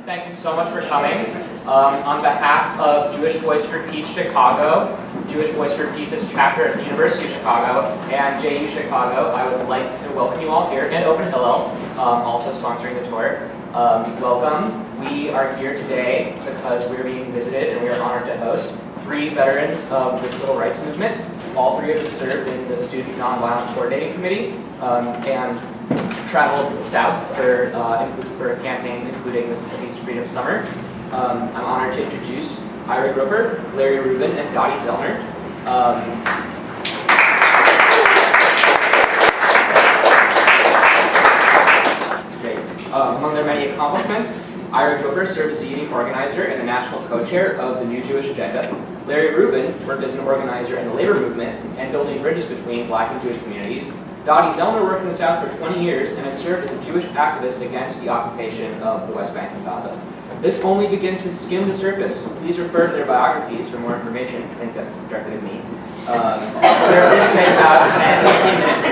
Thank you so much for coming. On behalf of Jewish Voice for Peace Chicago, Jewish Voice for Peace's chapter at the University of Chicago, and JU Chicago, I would like to welcome you all here, and Open Hillel, also sponsoring the tour. Welcome. We are here today because we're being visited and we are honored to host 3 veterans of the Civil Rights Movement. All 3 of them served in the Student Nonviolent Coordinating Committee and traveled south for campaigns including Mississippi's Freedom Summer. I'm honored to introduce Ira Grupper, Larry Rubin, and Dottie Zellner. Among their many accomplishments, Ira Grupper served as a union organizer and the national co-chair of the New Jewish Agenda. Larry Rubin worked as an organizer in the labor movement and building bridges between Black and Jewish communities. Dottie Zellner worked in the South for 20 years and has served as a Jewish activist against the occupation of the West Bank and Gaza. This only begins to skim the surface. Please refer to their biographies for more information. I think that's directed at me. They're going to take about 10 to 15 minutes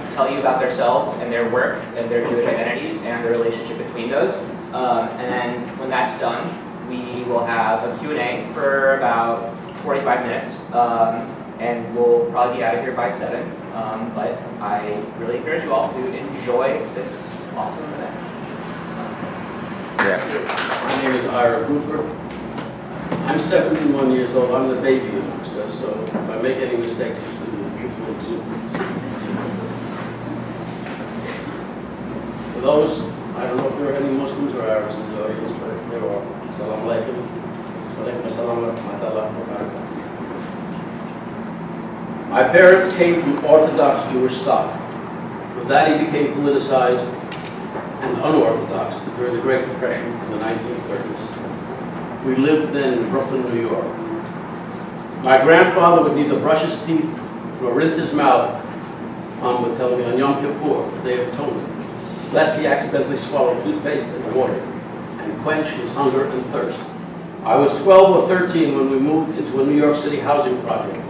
to tell you about themselves and their work and their Jewish identities and the relationship between those. And then when that's done, we will have a Q&A for about 45 minutes. And we'll probably be out of here by 7. But I really encourage you all to enjoy this awesome event. My name is Ira Grupper. I'm 71 years old. I'm the baby amongst us, so if I make any mistakes, it's in the youthful exuberance. For those, I don't know if there are any Muslims or Arabs in the audience, but if there are, Assalamu alaikum. Wa alaikum wa rahmatullahi wa barakatuh. My parents came from Orthodox Jewish stock. With that, he became politicized and unorthodox during the Great Depression in the 1930s. We lived then in Brooklyn, New York. My grandfather would neither brush his teeth nor rinse his mouth, Mom would tell me, on Yom Kippur, the Day of Atonement, lest he accidentally swallow toothpaste and water and quench his hunger and thirst. I was 12 or 13 when we moved into a New York City housing project,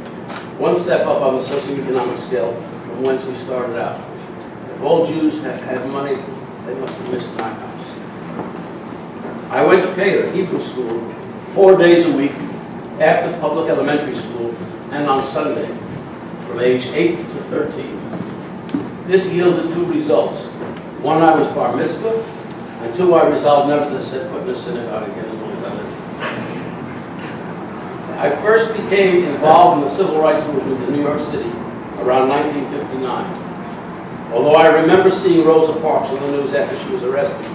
one step up on the socioeconomic scale from whence we started out. If all Jews had money, they must have missed my house. I went to Cater Hebrew school 4 days a week after public elementary school and on Sunday from age 8 to 13. This yielded 2 results. 1, I was bar mitzvah, and 2, I resolved never to set foot in a synagogue again as long as I lived. I first became involved in the civil rights movement in New York City around 1959. Although I remember seeing Rosa Parks on the news after she was arrested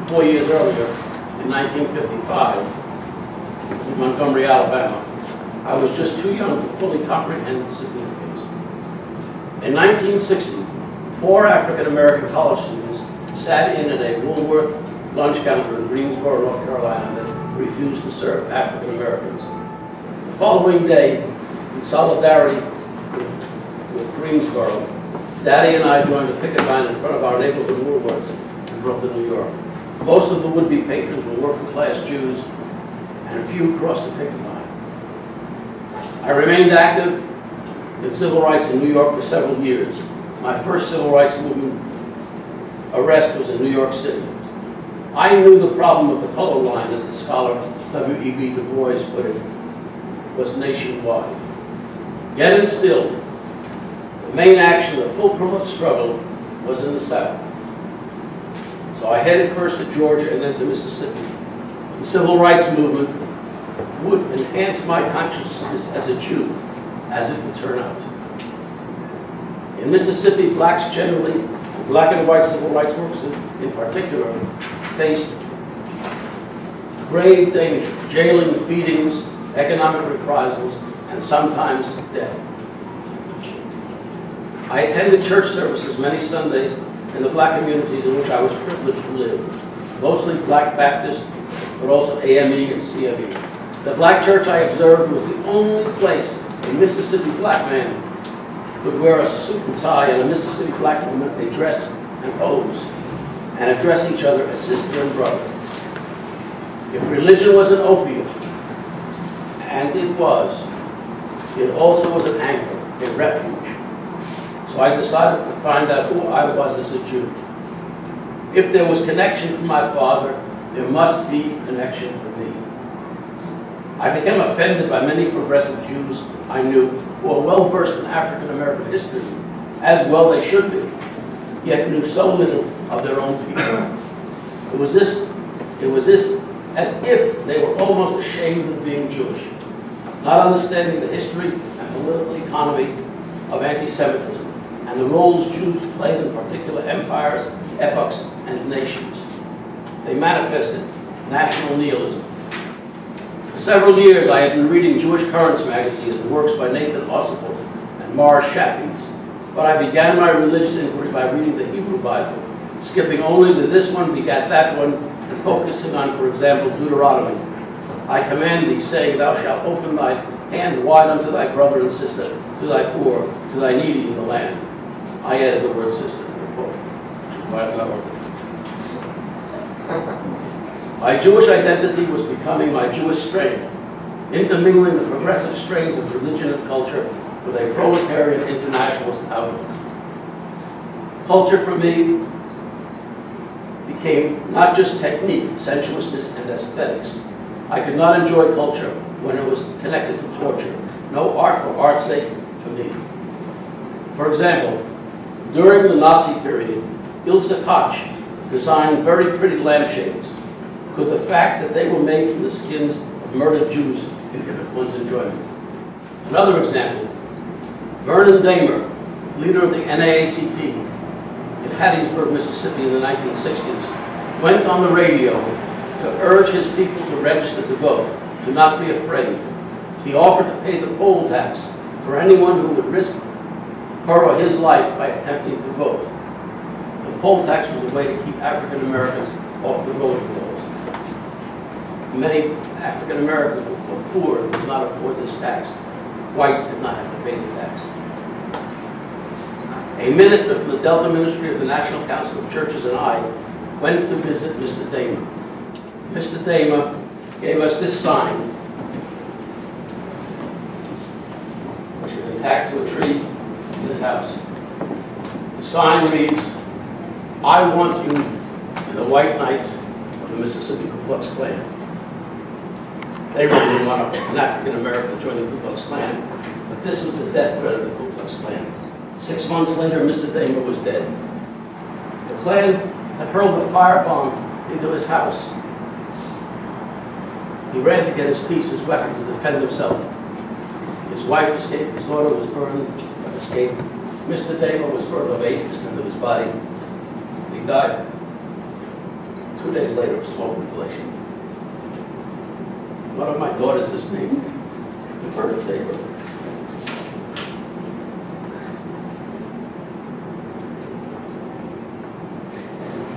4 years earlier in 1955 in Montgomery, Alabama, I was just too young to fully comprehend its significance. In 1960, 4 African-American college students sat in at a Woolworth lunch counter in Greensboro, North Carolina that refused to serve African-Americans. The following day, in solidarity with Greensboro, Daddy and I joined a picket line in front of our neighborhood Woolworths in Brooklyn, New York. Most of the would-be patrons were working-class Jews, and a few crossed the picket line. I remained active in civil rights in New York for several years. My first civil rights movement arrest was in New York City. I knew the problem with the color line, as the scholar W.E.B. Du Bois put it, was nationwide. Yet and still, the main action, the fulcrum of struggle, was in the South. So I headed first to Georgia and then to Mississippi. The civil rights movement would enhance my consciousness as a Jew, as it would turn out. In Mississippi, blacks generally, black and white civil rights workers in particular, faced grave danger, jailings, beatings, economic reprisals, and sometimes death. I attended church services many Sundays in the black communities in which I was privileged to live, mostly Black Baptist, but also AME and CME. The black church I observed was the only place a Mississippi black man could wear a suit and tie, and a Mississippi black woman may dress and pose and address each other as sister and brother. If religion was an opium, and it also was an anchor, a refuge. So I decided to find out who I was as a Jew. If there was connection from my father, There must be a connection for me. I became offended by many progressive Jews I knew who were well versed in African American history, as well they should be, yet knew so little of their own people. It was this as if they were almost ashamed of being Jewish, not understanding the history and political economy of anti-Semitism and the roles Jews played in particular empires, epochs, and nations. They manifested national nihilism. For several years, I had been reading Jewish Currents magazine and works by Nathan Ossipov and Morris Shappies, but I began my religious inquiry by reading the Hebrew Bible, skipping only the this one begat that one, and focusing on, for example, Deuteronomy. I command thee, saying, thou shalt open thy hand wide unto thy brother and sister, to thy poor, to thy needy in the land. I added the word sister to the quote, which is why I wrote it. My Jewish identity was becoming my Jewish strength, intermingling the progressive strains of religion and culture with a proletarian internationalist outlook. Culture for me became not just technique, sensuousness, and aesthetics. I could not enjoy culture when it was connected to torture. No art for art's sake for me. For example, during the Nazi period, Ilse Koch designed very pretty lampshades. Could the fact that they were made from the skins of murdered Jews inhibit one's enjoyment? Another example, Vernon Dahmer, leader of the NAACP in Hattiesburg, Mississippi in the 1960s, went on the radio to urge his people to register to vote, to not be afraid. He offered to pay the poll tax for anyone who would risk her or his life by attempting to vote. The poll tax was a way to keep African Americans off the voting rolls. Many African Americans were poor and could not afford this tax. Whites did not have to pay the tax. A minister from the Delta Ministry of the National Council of Churches and I went to visit Mr. Dahmer. Mr. Dahmer gave us this sign, which is attached to a tree in his house. The sign reads, I want you in the white knights of the Mississippi Ku Klux Klan. They really didn't want an African American to join the Ku Klux Klan, but this was the death threat of the Ku Klux Klan. 6 months later, Mr. Dahmer was dead. The Klan had hurled a firebomb into his house. He ran to get his piece, his weapon, to defend himself. His wife escaped, his daughter was burned, but escaped. Mr. Dahmer was burned of 8% of his body. He died 2 days later of smoke inhalation. One of my daughters is named after Vernon Dahmer.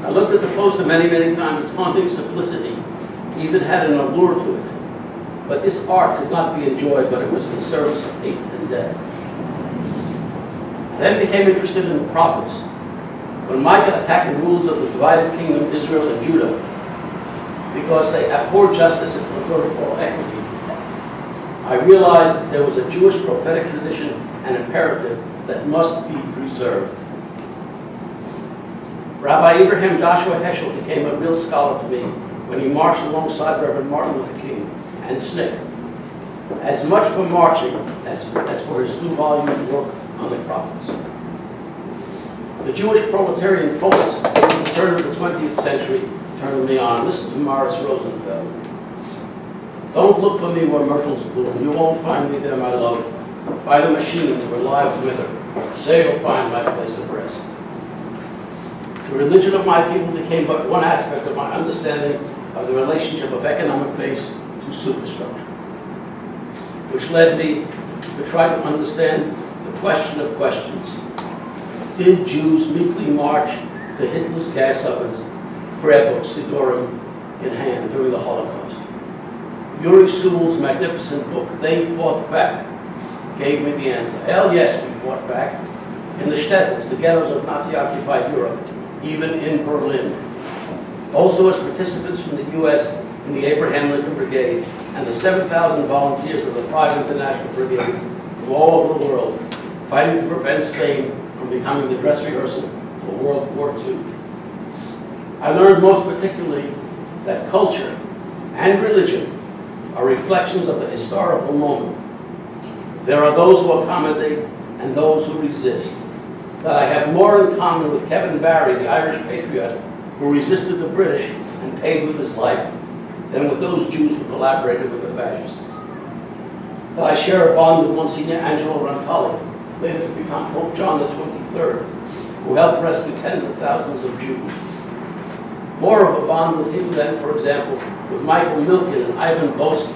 I looked at the poster many, many times. Its haunting simplicity even had an allure to it. But this art could not be enjoyed, but it was in the service of hate and death. I then became interested in the prophets. When Micah attacked the rulers of the divided kingdom, Israel and Judah, because they abhorred justice and preferred all equity, I realized that there was a Jewish prophetic tradition and imperative that must be preserved. Rabbi Abraham Joshua Heschel became a real scholar to me when he marched alongside Reverend Martin Luther King and SNCC, as much for marching as for his 2-volume work on the prophets. The Jewish proletarian poets at the turn of the 20th century turned me on. Listen to Morris Rosenfeld. Don't look for me where myrtles bloom. You won't find me there, my love. By the machines where lives wither. There you'll find my place of rest. The religion of my people became but one aspect of my understanding of the relationship of economic base to superstructure, which led me to try to understand the question of questions. Did Jews meekly march to Hitler's gas ovens, prayer books, Sidurim in hand during the Holocaust? Uri Sewell's magnificent book, They Fought Back, gave me the answer. Hell yes, we fought back. In the shtetls, the ghettos of Nazi-occupied Europe, even in Berlin. Also as participants from the U.S. in the Abraham Lincoln Brigade and the 7,000 volunteers of the 5 international brigades from all over the world, fighting to prevent Spain from becoming the dress rehearsal for World War II. I learned most particularly that that culture and religion are reflections of the historical moment. There are those who accommodate and those who resist. That I have more in common with Kevin Barry, the Irish patriot, who resisted the British and paid with his life, than with those Jews who collaborated with the fascists. That I share a bond with Monsignor Angelo Roncalli, later to become Pope John the 23rd, who helped rescue tens of thousands of Jews. More of a bond with him than, for example, with Michael Milken and Ivan Boesky,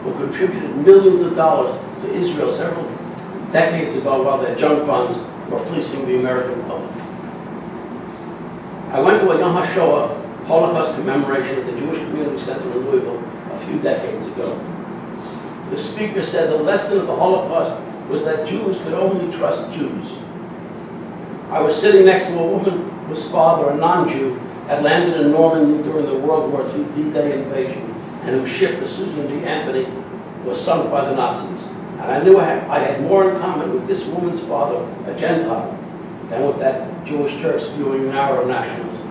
who contributed millions of dollars to Israel several decades ago while their junk bonds were fleecing the American public. I went to a Yom HaShoah Holocaust commemoration at the Jewish Community Center in Louisville a few decades ago. The speaker said the lesson of the Holocaust was that Jews could only trust Jews. I was sitting next to a woman whose father, a non-Jew, had landed in Normandy during the World War II D-Day invasion, and whose ship, the Susan B. Anthony, was sunk by the Nazis. And I knew I had more in common with this woman's father, a Gentile, than with that Jewish church spewing narrow nationalism.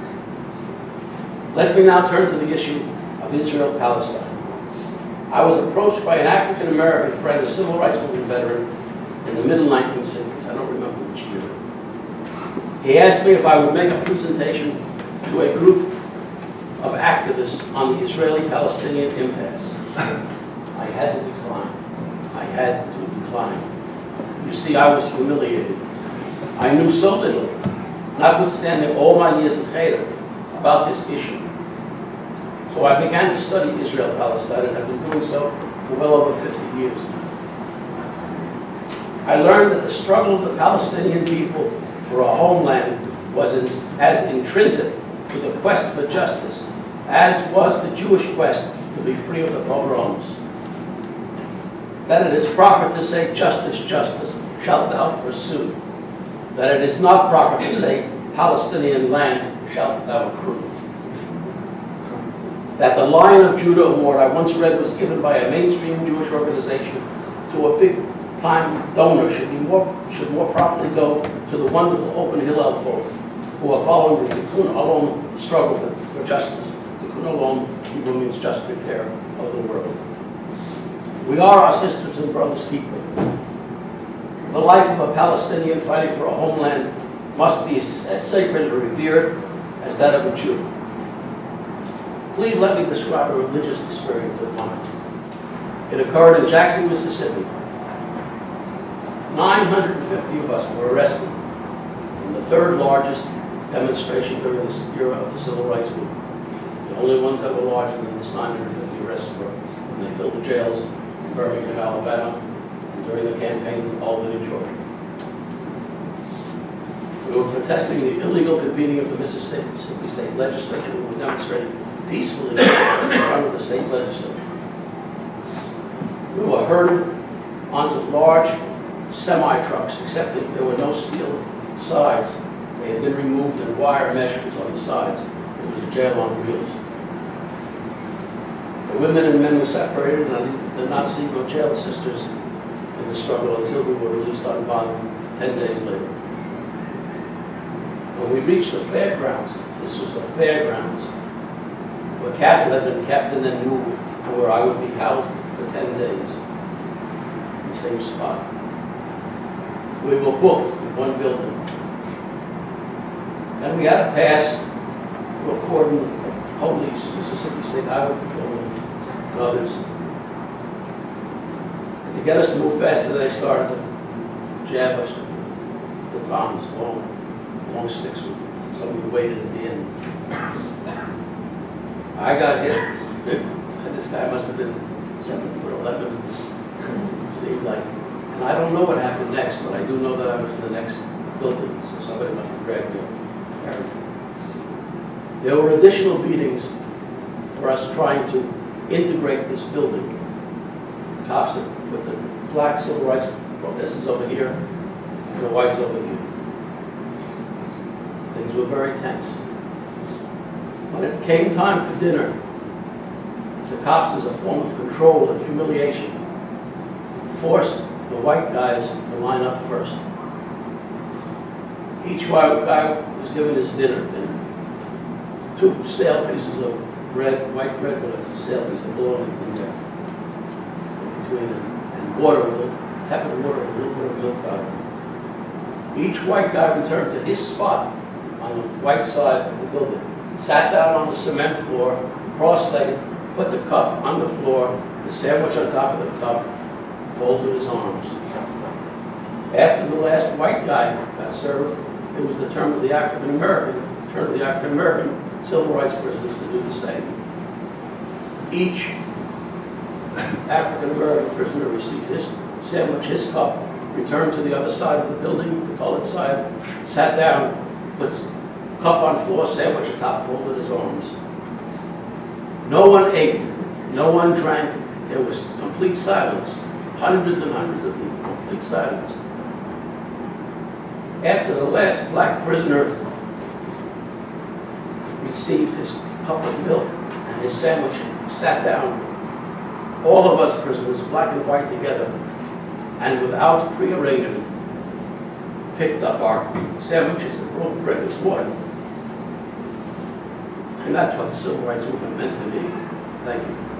Let me now turn to the issue of Israel-Palestine. I was approached by an African-American friend, a civil rights movement veteran, in the middle 1960s. I don't remember which year. He asked me if I would make a presentation to a group of activists on the Israeli-Palestinian impasse. I had to decline. I had to decline. You see, I was humiliated. I knew so little, notwithstanding all my years in Cheder, about this issue. So I began to study Israel-Palestine and have been doing so for well over 50 years. I learned that the struggle of the Palestinian people for a homeland was as intrinsic to the quest for justice as was the Jewish quest to be free of the pogroms. That it is proper to say, justice, justice, shalt thou pursue. That it is not proper to say, Palestinian land shalt thou accrue. That the Lion of Judah award I once read was given by a mainstream Jewish organization to a big-time donor should more properly go to the wonderful Open Hillel folk who are following the Tikkun Olam struggle for justice. Tikkun Olam, Hebrew means just repair of the world. We are our sisters and brothers' keeper. The life of a Palestinian fighting for a homeland must be as sacred and revered as that of a Jew. Please let me describe a religious experience of mine. It occurred in Jackson, Mississippi. 950 of us were arrested in the third largest demonstration during this era of the Civil Rights Movement. The only ones that were larger than this 950 arrests were when they filled the jails in Birmingham, Alabama, and during the campaign in Albany, Georgia. We were protesting the illegal convening of the Mississippi State Legislature. We were demonstrating peacefully in front of the state legislature. We were herded onto large semi-trucks, except that there were no steel sides. They had been removed and wire mesh was on the sides. It was a jail on wheels. The women and men were separated, and I did not see no jail sisters in the struggle until we were released on bond 10 days later. When we reached the fairgrounds, this was the fairgrounds, where cattle had been kept and then moved, and where I would be housed for 10 days in the same spot. We were booked in one building. And we had to pass through a cordon of police, Mississippi State Highway Patrolmen, and others. And to get us to move faster, they started to jab us with the tongs, long sticks. So we waited at the end. I got hit, and this guy must have been 7'11", seemed like. And I don't know what happened next, but I do know that I was in the next building, so somebody must have grabbed me. There were additional beatings for us trying to integrate this building. The cops had put the black civil rights protesters over here and the whites over here. Things were very tense. When it came time for dinner, the cops, as a form of control and humiliation, forced the white guys to line up first. Each white guy was given his dinner, 2 stale pieces of bread, white bread with a stale piece of bologna in there. Between it, and water with a tepid water and a little bit of milk powder. Each white guy returned to his spot on the white side of the building, sat down on the cement floor, cross-legged, put the cup on the floor, the sandwich on top of the cup, folded his arms. After the last white guy got served, it was the turn of the African American civil rights prisoners to do the same. Each African American prisoner received his sandwich, his cup, returned to the other side of the building, the colored side, sat down, put cup on floor, sandwich atop, folded his arms. No one ate, no one drank. There was complete silence. Hundreds and hundreds of people, complete silence. After the last black prisoner received his cup of milk and his sandwich, sat down, all of us prisoners, black and white together, and without prearrangement, picked up our sandwiches and broke bread with water. And that's what the civil rights movement meant to me. Thank you.